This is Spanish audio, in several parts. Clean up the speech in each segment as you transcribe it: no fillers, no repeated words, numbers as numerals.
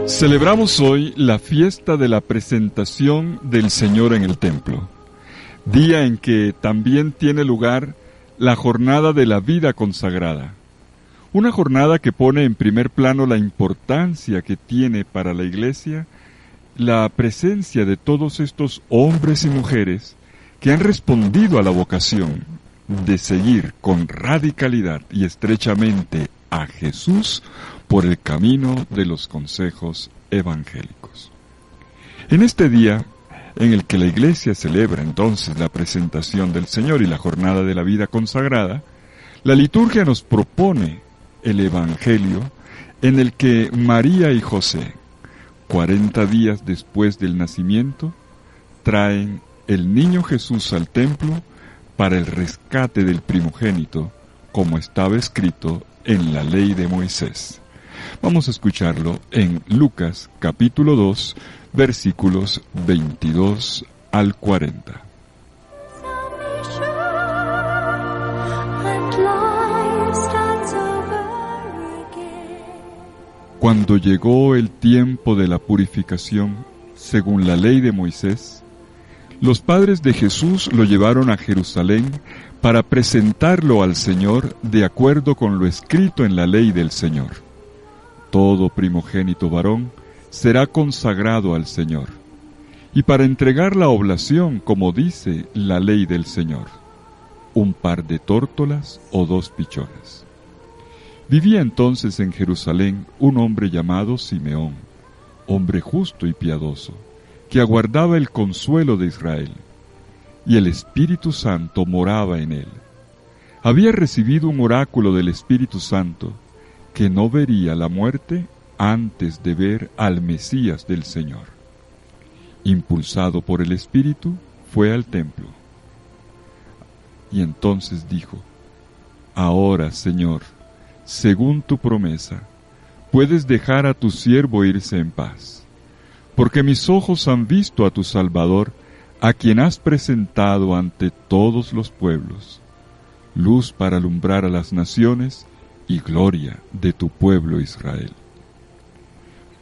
Celebramos hoy la fiesta de la presentación del Señor en el templo, día en que también tiene lugar la jornada de la vida consagrada, una jornada que pone en primer plano la importancia que tiene para la Iglesia la presencia de todos estos hombres y mujeres que han respondido a la vocación de seguir con radicalidad y estrechamente a Jesús por el camino de los consejos evangélicos. En este día, en el que la Iglesia celebra entonces la presentación del Señor y la jornada de la vida consagrada, la liturgia nos propone el Evangelio en el que María y José, 40 días después del nacimiento, traen el niño Jesús al templo para el rescate del primogénito, como estaba escrito en la ley de Moisés. Vamos a escucharlo en Lucas capítulo 2, versículos 22 al 40. Cuando llegó el tiempo de la purificación, según la ley de Moisés, los padres de Jesús lo llevaron a Jerusalén para presentarlo al Señor de acuerdo con lo escrito en la ley del Señor. Todo primogénito varón será consagrado al Señor, y para entregar la oblación, como dice la ley del Señor, un par de tórtolas o 2 pichones. Vivía entonces en Jerusalén un hombre llamado Simeón, hombre justo y piadoso, que aguardaba el consuelo de Israel, y el Espíritu Santo moraba en él. Había recibido un oráculo del Espíritu Santo, que no vería la muerte antes de ver al Mesías del Señor. Impulsado por el Espíritu, fue al templo. Y entonces dijo: Ahora, Señor, según tu promesa, puedes dejar a tu siervo irse en paz, porque mis ojos han visto a tu Salvador, a quien has presentado ante todos los pueblos, luz para alumbrar a las naciones y gloria de tu pueblo Israel.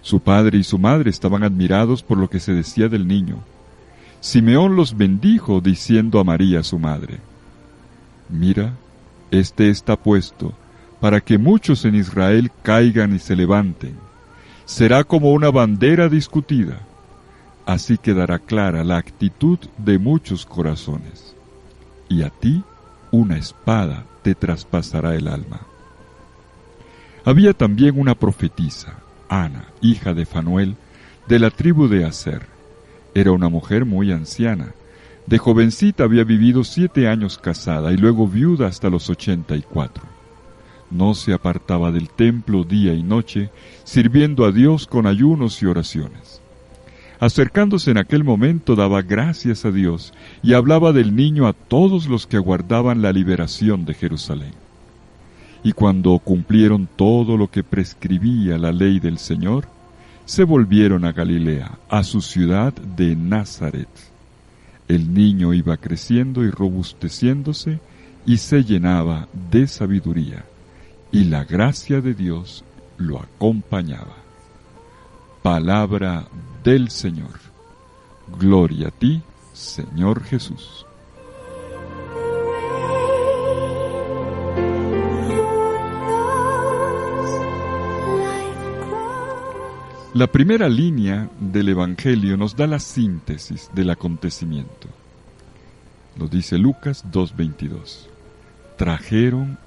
Su padre y su madre estaban admirados por lo que se decía del niño. Simeón los bendijo diciendo a María su madre: Mira, este está puesto para que muchos en Israel caigan y se levanten. Será como una bandera discutida. Así quedará clara la actitud de muchos corazones. Y a ti una espada te traspasará el alma. Había también una profetisa, Ana, hija de Fanuel, de la tribu de Aser. Era una mujer muy anciana. De jovencita había vivido 7 años casada y luego viuda hasta los 84. No se apartaba del templo día y noche, sirviendo a Dios con ayunos y oraciones. Acercándose en aquel momento daba gracias a Dios y hablaba del niño a todos los que aguardaban la liberación de Jerusalén. Y cuando cumplieron todo lo que prescribía la ley del Señor, se volvieron a Galilea, a su ciudad de Nazaret. El niño iba creciendo y robusteciéndose, y se llenaba de sabiduría, y la gracia de Dios lo acompañaba. Palabra del Señor. Gloria a ti, Señor Jesús. La primera línea del Evangelio nos da la síntesis del acontecimiento. Lo dice Lucas 2:22. Trajeron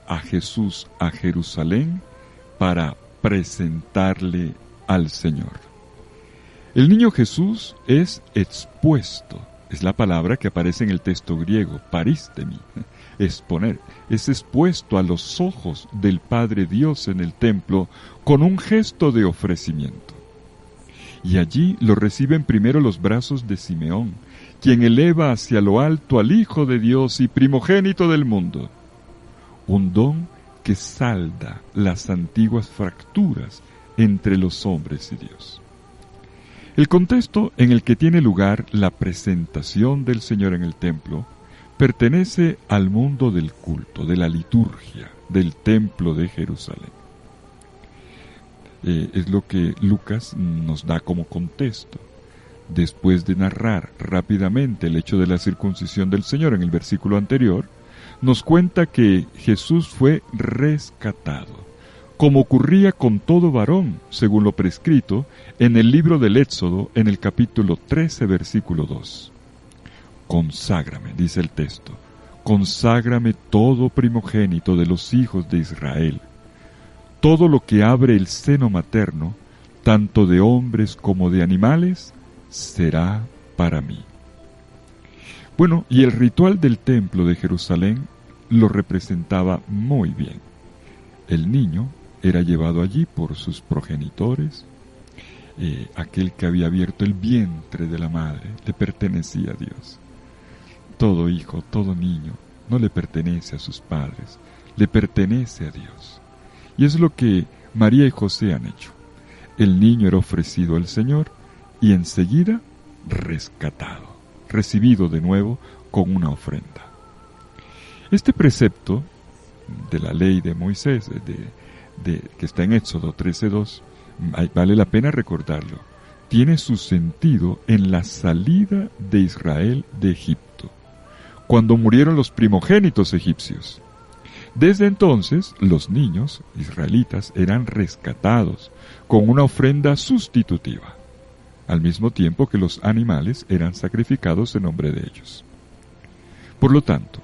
a Jesús a Jerusalén para presentarle al Señor. El niño Jesús es expuesto, es la palabra que aparece en el texto griego, paristemi, exponer, es expuesto a los ojos del Padre Dios en el templo con un gesto de ofrecimiento. Y allí lo reciben primero los brazos de Simeón, quien eleva hacia lo alto al Hijo de Dios y primogénito del mundo, un don que salda las antiguas fracturas entre los hombres y Dios. El contexto en el que tiene lugar la presentación del Señor en el templo pertenece al mundo del culto, de la liturgia, del templo de Jerusalén. Es lo que Lucas nos da como contexto. Después de narrar rápidamente el hecho de la circuncisión del Señor en el versículo anterior, nos cuenta que Jesús fue rescatado, como ocurría con todo varón, según lo prescrito en el libro del Éxodo, en el capítulo 13, versículo 2. Conságrame, dice el texto, conságrame todo primogénito de los hijos de Israel. Todo lo que abre el seno materno, tanto de hombres como de animales, será para mí. Bueno, y el ritual del templo de Jerusalén lo representaba muy bien. El niño era llevado allí por sus progenitores. Aquel que había abierto el vientre de la madre le pertenecía a Dios. Todo hijo, todo niño no le pertenece a sus padres, le pertenece a Dios. Y es lo que María y José han hecho. El niño era ofrecido al Señor y enseguida rescatado, recibido de nuevo con una ofrenda. Este precepto de la ley de Moisés, que está en Éxodo 13:2, vale la pena recordarlo. Tiene su sentido en la salida de Israel de Egipto, cuando murieron los primogénitos egipcios. Desde entonces, los niños israelitas eran rescatados con una ofrenda sustitutiva, al mismo tiempo que los animales eran sacrificados en nombre de ellos. Por lo tanto,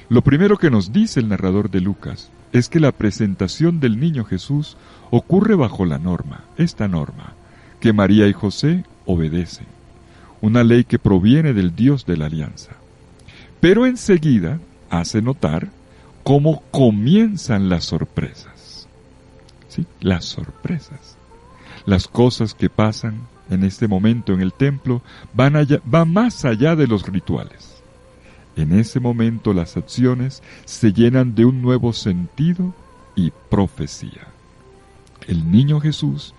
lo primero que nos dice el narrador de Lucas es que la presentación del niño Jesús ocurre bajo la norma, esta norma, que María y José obedecen, una ley que proviene del Dios de la alianza. Pero enseguida hace notar cómo comienzan las sorpresas. ¿Sí? Las sorpresas. Las cosas que pasan en este momento en el templo van más allá de los rituales. En ese momento las acciones se llenan de un nuevo sentido y profecía. El niño Jesús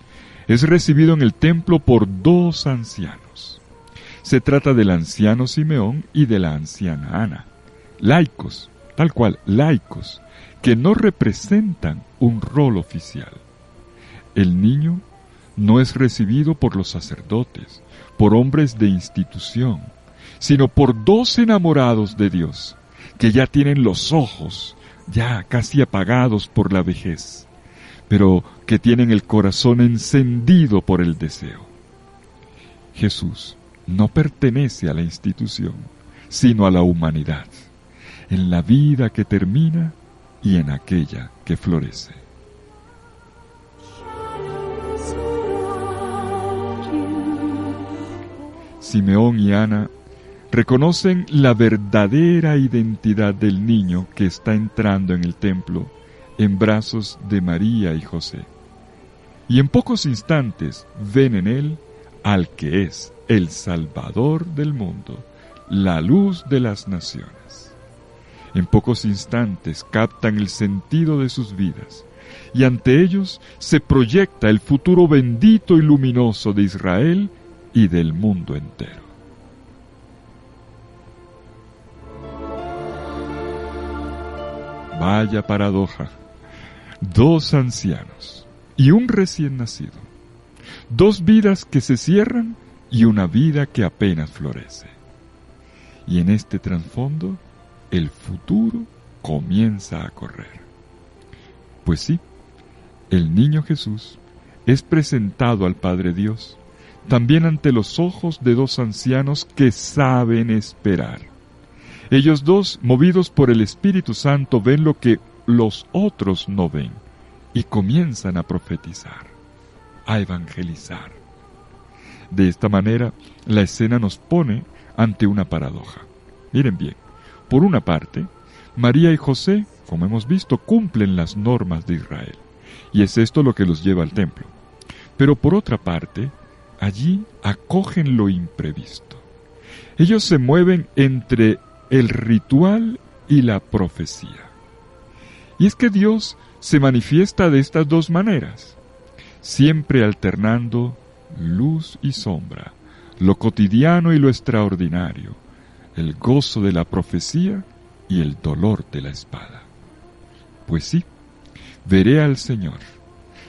es recibido en el templo por dos ancianos. Se trata del anciano Simeón y de la anciana Ana, laicos, tal cual, laicos, que no representan un rol oficial. El niño no es recibido por los sacerdotes, por hombres de institución, sino por dos enamorados de Dios, que ya tienen los ojos ya casi apagados por la vejez, pero que tienen el corazón encendido por el deseo. Jesús no pertenece a la institución, sino a la humanidad, en la vida que termina y en aquella que florece. Simeón y Ana reconocen la verdadera identidad del niño que está entrando en el templo en brazos de María y José. Y en pocos instantes ven en él al que es el Salvador del mundo, la luz de las naciones. En pocos instantes captan el sentido de sus vidas y ante ellos se proyecta el futuro bendito y luminoso de Israel y del mundo entero. Vaya paradoja, dos ancianos y un recién nacido, dos vidas que se cierran y una vida que apenas florece. Y en este trasfondo, el futuro comienza a correr. Pues sí, el niño Jesús es presentado al Padre Dios, también ante los ojos de dos ancianos que saben esperar. Ellos dos, movidos por el Espíritu Santo, ven lo que los otros no ven y comienzan a profetizar, a evangelizar. De esta manera, la escena nos pone ante una paradoja. Miren bien, por una parte, María y José, como hemos visto, cumplen las normas de Israel, y es esto lo que los lleva al templo. Pero por otra parte, allí acogen lo imprevisto. Ellos se mueven entre el ritual y la profecía. Y es que Dios se manifiesta de estas dos maneras, siempre alternando luz y sombra, lo cotidiano y lo extraordinario, el gozo de la profecía y el dolor de la espada. Pues sí, veré al Señor,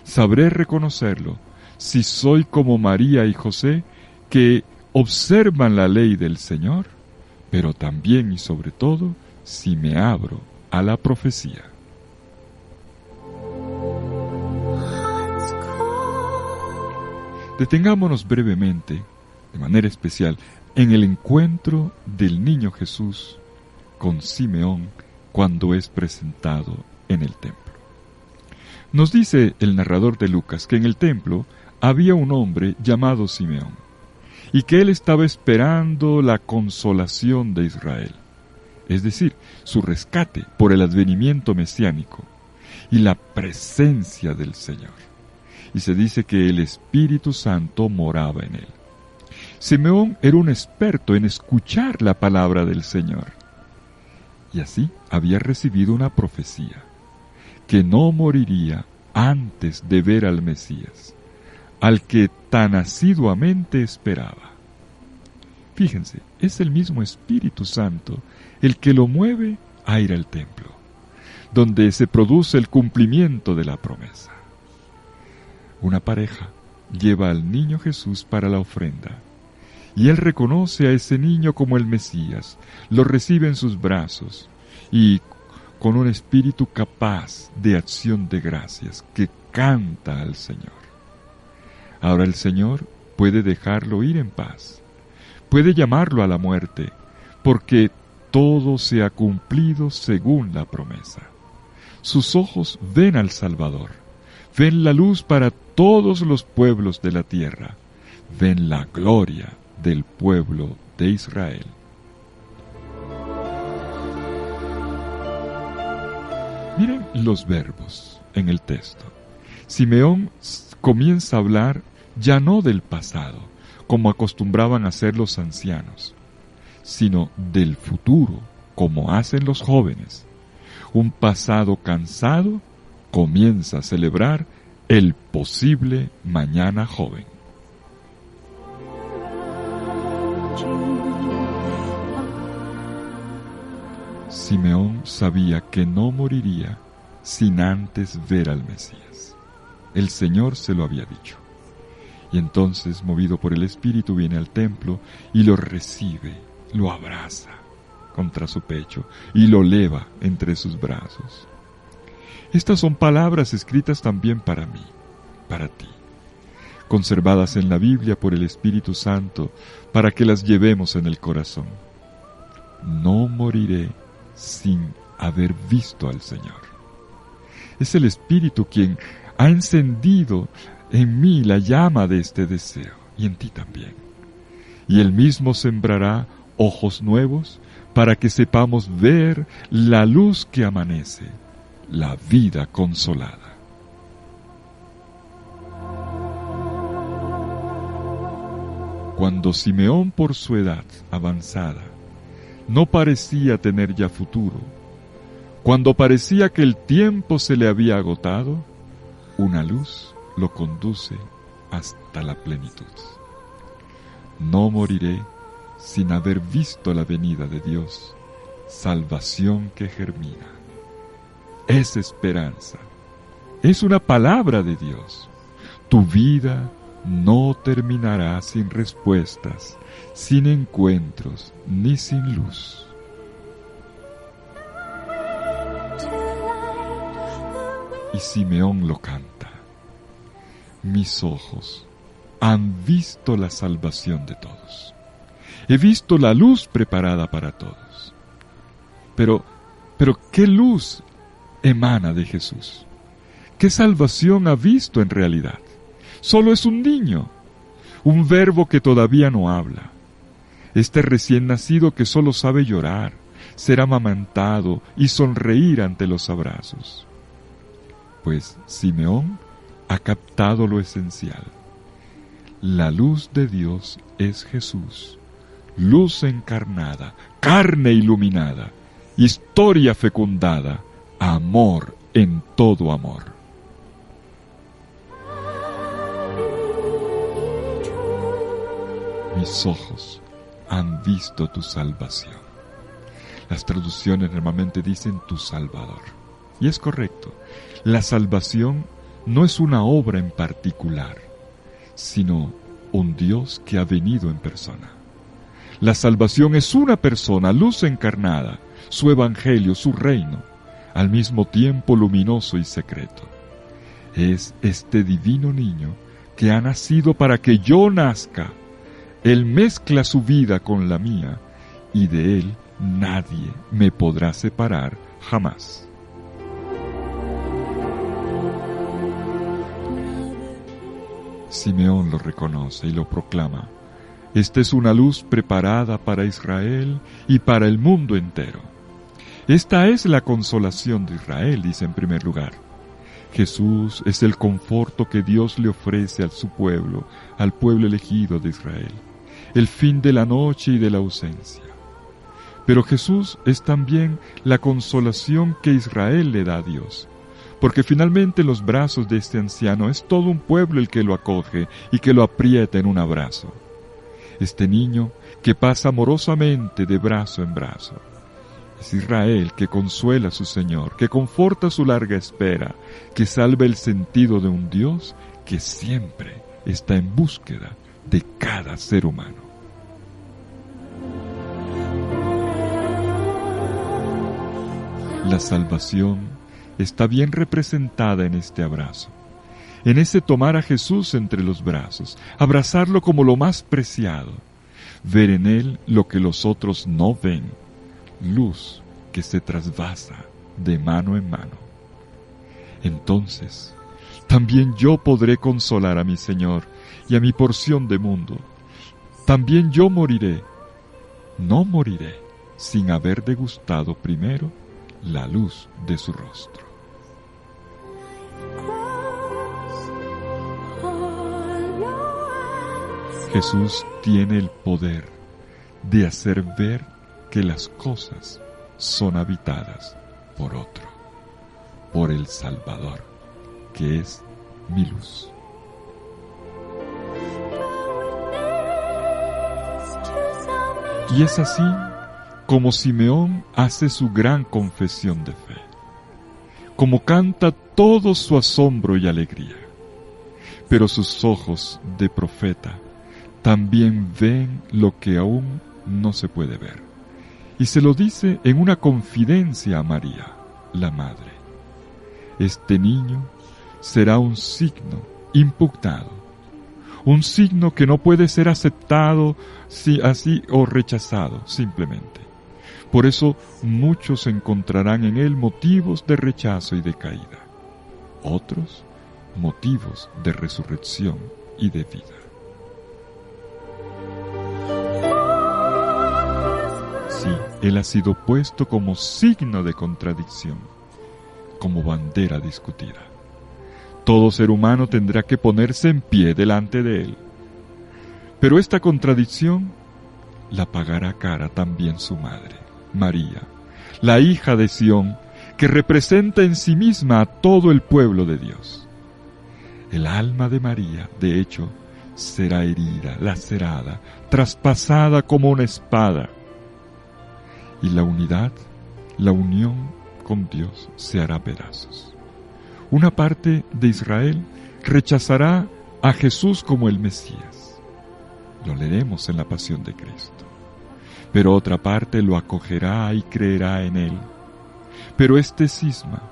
sabré reconocerlo si soy como María y José, que observan la ley del Señor, pero también y sobre todo si me abro a la profecía. Detengámonos brevemente, de manera especial, en el encuentro del niño Jesús con Simeón cuando es presentado en el templo. Nos dice el narrador de Lucas que en el templo había un hombre llamado Simeón, y que él estaba esperando la consolación de Israel, es decir, su rescate por el advenimiento mesiánico y la presencia del Señor. Y se dice que el Espíritu Santo moraba en él. Simeón era un experto en escuchar la palabra del Señor, y así había recibido una profecía, que no moriría antes de ver al Mesías, al que tan asiduamente esperaba. Fíjense, es el mismo Espíritu Santo el que lo mueve a ir al templo, donde se produce el cumplimiento de la promesa. Una pareja lleva al niño Jesús para la ofrenda, y él reconoce a ese niño como el Mesías, lo recibe en sus brazos, y con un espíritu capaz de acción de gracias, que canta al Señor. Ahora el Señor puede dejarlo ir en paz, puede llamarlo a la muerte, porque todo se ha cumplido según la promesa. Sus ojos ven al Salvador, ven la luz para todos los pueblos de la tierra, ven la gloria del pueblo de Israel. Miren los verbos en el texto. Simeón comienza a hablar ya no del pasado, como acostumbraban a hacer los ancianos, sino del futuro, como hacen los jóvenes. Un pasado cansado comienza a celebrar el posible mañana joven. Simeón sabía que no moriría sin antes ver al Mesías. El Señor se lo había dicho. Y entonces, movido por el Espíritu, viene al templo y lo recibe, lo abraza contra su pecho y lo eleva entre sus brazos. Estas son palabras escritas también para mí, para ti, conservadas en la Biblia por el Espíritu Santo para que las llevemos en el corazón. No moriré sin haber visto al Señor. Es el Espíritu quien ha encendido en mí la llama de este deseo, y en ti también. Y Él mismo sembrará ojos nuevos para que sepamos ver la luz que amanece, la vida consolada. Cuando Simeón, por su edad avanzada, no parecía tener ya futuro, cuando parecía que el tiempo se le había agotado, una luz lo conduce hasta la plenitud. No moriré sin haber visto la venida de Dios, salvación que germina. Es esperanza, es una palabra de Dios. Tu vida no terminará sin respuestas, sin encuentros, ni sin luz. Y Simeón lo canta. Mis ojos han visto la salvación de todos. He visto la luz preparada para todos. Pero ¿qué luz emana de Jesús? ¿Qué salvación ha visto en realidad? Solo es un niño, un verbo que todavía no habla. Este recién nacido que solo sabe llorar, ser amamantado y sonreír ante los abrazos. Pues Simeón ha captado lo esencial. La luz de Dios es Jesús, luz encarnada, carne iluminada, historia fecundada, amor en todo amor. Mis ojos han visto tu salvación. Las traducciones normalmente dicen tu Salvador. Y es correcto, la salvación no es una obra en particular, sino un Dios que ha venido en persona. La salvación es una persona, luz encarnada, su evangelio, su reino, al mismo tiempo luminoso y secreto. Es este divino niño que ha nacido para que yo nazca. Él mezcla su vida con la mía, y de él nadie me podrá separar jamás. Simeón lo reconoce y lo proclama. Esta es una luz preparada para Israel y para el mundo entero. Esta es la consolación de Israel, dice en primer lugar. Jesús es el conforto que Dios le ofrece a su pueblo, al pueblo elegido de Israel, el fin de la noche y de la ausencia. Pero Jesús es también la consolación que Israel le da a Dios, porque finalmente en los brazos de este anciano es todo un pueblo el que lo acoge y que lo aprieta en un abrazo. Este niño que pasa amorosamente de brazo en brazo. Es Israel que consuela a su Señor, que conforta su larga espera, que salva el sentido de un Dios que siempre está en búsqueda de cada ser humano. La salvación está bien representada en este abrazo, en ese tomar a Jesús entre los brazos, abrazarlo como lo más preciado, ver en él lo que los otros no ven, luz que se trasvasa de mano en mano. Entonces, también yo podré consolar a mi Señor y a mi porción de mundo. También yo moriré. No moriré sin haber degustado primero la luz de su rostro. Jesús tiene el poder de hacer ver que las cosas son habitadas por otro, por el Salvador, que es mi luz. Y es así como Simeón hace su gran confesión de fe, como canta todo su asombro y alegría. Pero sus ojos de profeta también ven lo que aún no se puede ver. Y se lo dice en una confidencia a María, la madre. Este niño será un signo impugnado, un signo que no puede ser aceptado así o rechazado simplemente. Por eso muchos encontrarán en él motivos de rechazo y de caída, otros motivos de resurrección y de vida. Sí, él ha sido puesto como signo de contradicción, como bandera discutida. Todo ser humano tendrá que ponerse en pie delante de él. Pero esta contradicción la pagará cara también su madre, María, la hija de Sión, que representa en sí misma a todo el pueblo de Dios. El alma de María, de hecho, será herida, lacerada, traspasada como una espada. Y la unidad, la unión con Dios se hará pedazos. Una parte de Israel rechazará a Jesús como el Mesías. Lo leeremos en la Pasión de Cristo. Pero otra parte lo acogerá y creerá en él. Pero este cisma,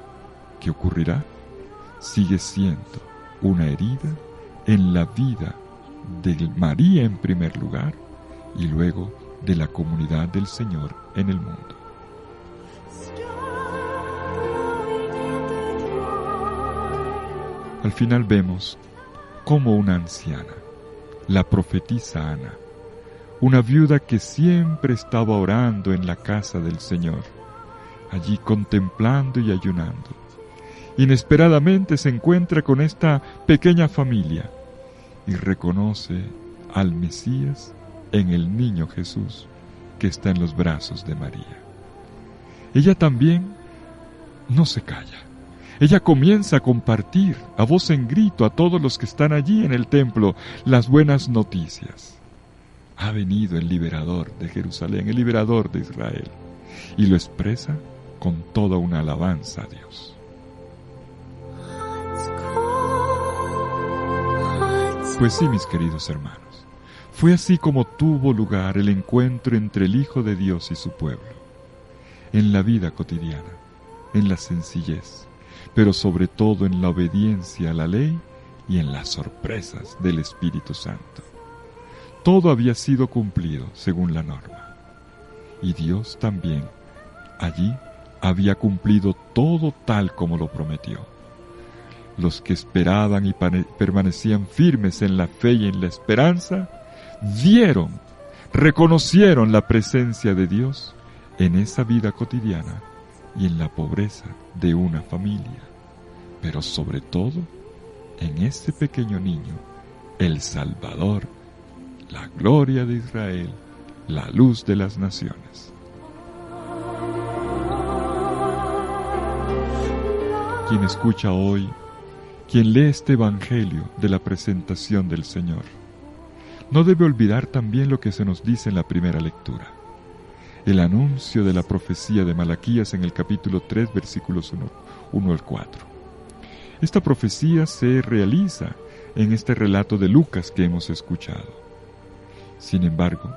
¿qué ocurrirá? Sigue siendo una herida en la vida de María en primer lugar y luego de la comunidad del Señor en el mundo. Al final vemos cómo una anciana, la profetisa Ana, una viuda que siempre estaba orando en la casa del Señor, allí contemplando y ayunando, inesperadamente se encuentra con esta pequeña familia y reconoce al Mesías en el niño Jesús que está en los brazos de María. Ella también no se calla. Ella comienza a compartir a voz en grito a todos los que están allí en el templo las buenas noticias. Ha venido el liberador de Jerusalén, el liberador de Israel, y lo expresa con toda una alabanza a Dios. Pues sí, mis queridos hermanos, fue así como tuvo lugar el encuentro entre el Hijo de Dios y su pueblo, en la vida cotidiana, en la sencillez, pero sobre todo en la obediencia a la ley y en las sorpresas del Espíritu Santo. Todo había sido cumplido según la norma, y Dios también allí había cumplido todo tal como lo prometió. Los que esperaban y permanecían firmes en la fe y en la esperanza, vieron, reconocieron la presencia de Dios en esa vida cotidiana y en la pobreza de una familia, pero sobre todo en ese pequeño niño, el Salvador, la gloria de Israel, la luz de las naciones. Quien escucha hoy, quien lee este Evangelio de la presentación del Señor, no debe olvidar también lo que se nos dice en la primera lectura, el anuncio de la profecía de Malaquías en el capítulo 3, versículos 1 al 4. Esta profecía se realiza en este relato de Lucas que hemos escuchado. Sin embargo,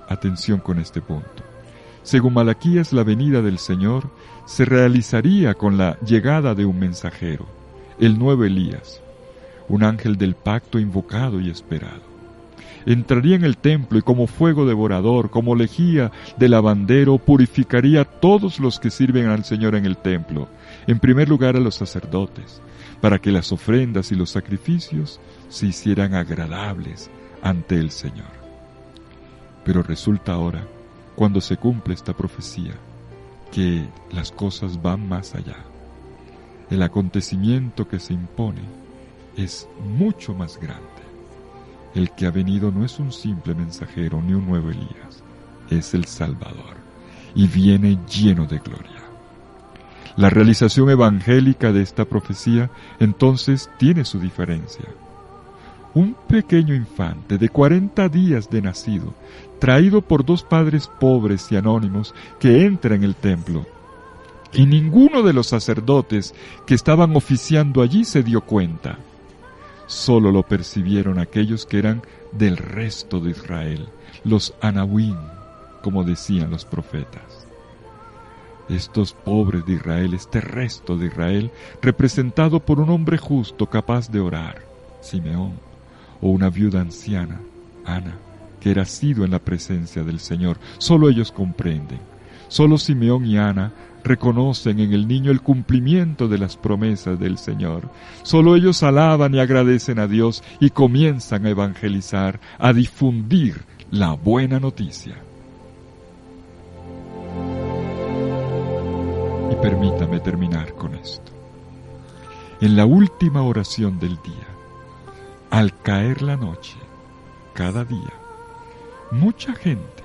atención con este punto. Según Malaquías, la venida del Señor se realizaría con la llegada de un mensajero, el nuevo Elías, un ángel del pacto invocado y esperado. Entraría en el templo y como fuego devorador, como lejía de lavandero, purificaría a todos los que sirven al Señor en el templo, en primer lugar a los sacerdotes, para que las ofrendas y los sacrificios se hicieran agradables ante el Señor. Pero resulta ahora, cuando se cumple esta profecía, que las cosas van más allá. El acontecimiento que se impone es mucho más grande. El que ha venido no es un simple mensajero ni un nuevo Elías, es el Salvador, y viene lleno de gloria. La realización evangélica de esta profecía entonces tiene su diferencia. Un pequeño infante de 40 días de nacido, traído por dos padres pobres y anónimos, que entra en el templo, y ninguno de los sacerdotes que estaban oficiando allí se dio cuenta. Solo lo percibieron aquellos que eran del resto de Israel, los Anahuim, como decían los profetas. Estos pobres de Israel, este resto de Israel, representado por un hombre justo capaz de orar, Simeón, o una viuda anciana, Ana, que era asiduo en la presencia del Señor. Solo ellos comprenden. Solo Simeón y Ana reconocen en el niño el cumplimiento de las promesas del Señor. Solo ellos alaban y agradecen a Dios y comienzan a evangelizar, a difundir la buena noticia. Y permítame terminar con esto. En la última oración del día, al caer la noche, cada día, mucha gente,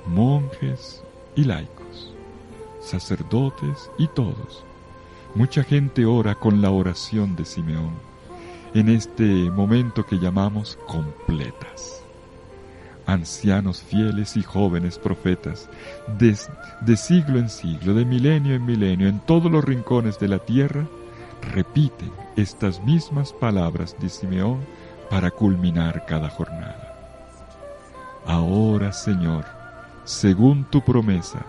monjes y laicos, sacerdotes y todos, mucha gente ora con la oración de Simeón, en este momento que llamamos completas. Ancianos fieles y jóvenes profetas, de siglo en siglo, de milenio en milenio, en todos los rincones de la tierra, repiten estas mismas palabras de Simeón para culminar cada jornada. Ahora, Señor, según tu promesa,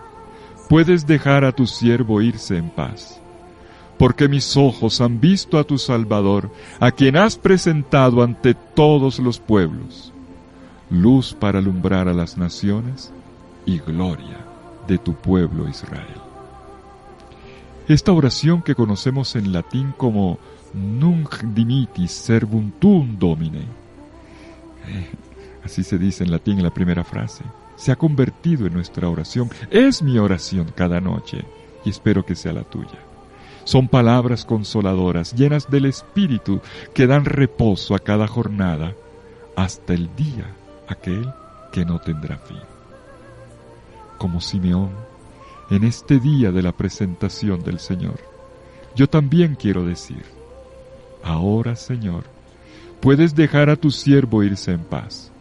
puedes dejar a tu siervo irse en paz, porque mis ojos han visto a tu Salvador, a quien has presentado ante todos los pueblos, luz para alumbrar a las naciones y gloria de tu pueblo Israel. Esta oración que conocemos en latín como Nunc dimittis servum tuum Domine, así se dice en latín en la primera frase, se ha convertido en nuestra oración. Es mi oración cada noche y espero que sea la tuya. Son palabras consoladoras, llenas del Espíritu, que dan reposo a cada jornada hasta el día aquel que no tendrá fin. Como Simeón, en este día de la presentación del Señor, yo también quiero decir: ahora, Señor, puedes dejar a tu siervo irse en paz,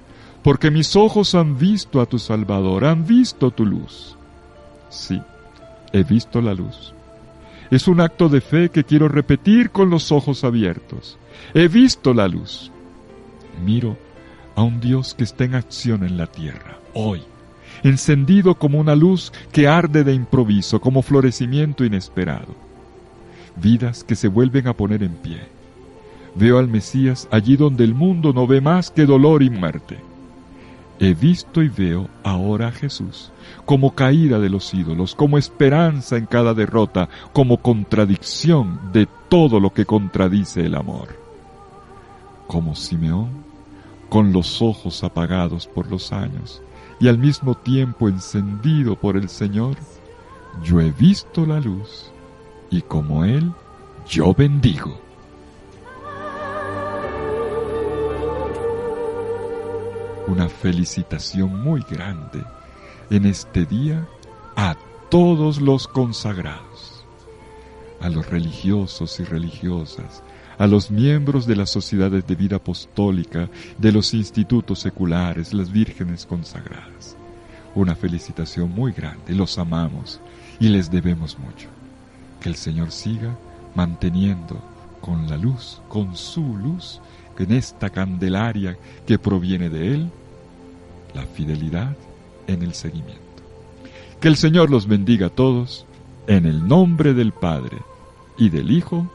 porque mis ojos han visto a tu Salvador, han visto tu luz. Sí, he visto la luz. Es un acto de fe que quiero repetir con los ojos abiertos. He visto la luz. Miro a un Dios que está en acción en la tierra, hoy, encendido como una luz que arde de improviso, como florecimiento inesperado. Vidas que se vuelven a poner en pie. Veo al Mesías allí donde el mundo no ve más que dolor y muerte. He visto y veo ahora a Jesús como caída de los ídolos, como esperanza en cada derrota, como contradicción de todo lo que contradice el amor. Como Simeón, con los ojos apagados por los años y al mismo tiempo encendido por el Señor, yo he visto la luz y como Él, yo bendigo. Una felicitación muy grande en este día a todos los consagrados, a los religiosos y religiosas, a los miembros de las sociedades de vida apostólica, de los institutos seculares, las vírgenes consagradas. Una felicitación muy grande, los amamos y les debemos mucho. Que el Señor siga manteniendo con la luz, con su luz, en esta Candelaria que proviene de Él, la fidelidad en el seguimiento. Que el Señor los bendiga a todos, en el nombre del Padre, y del Hijo,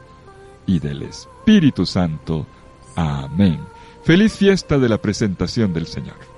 y del Espíritu Santo. Amén. Feliz fiesta de la presentación del Señor.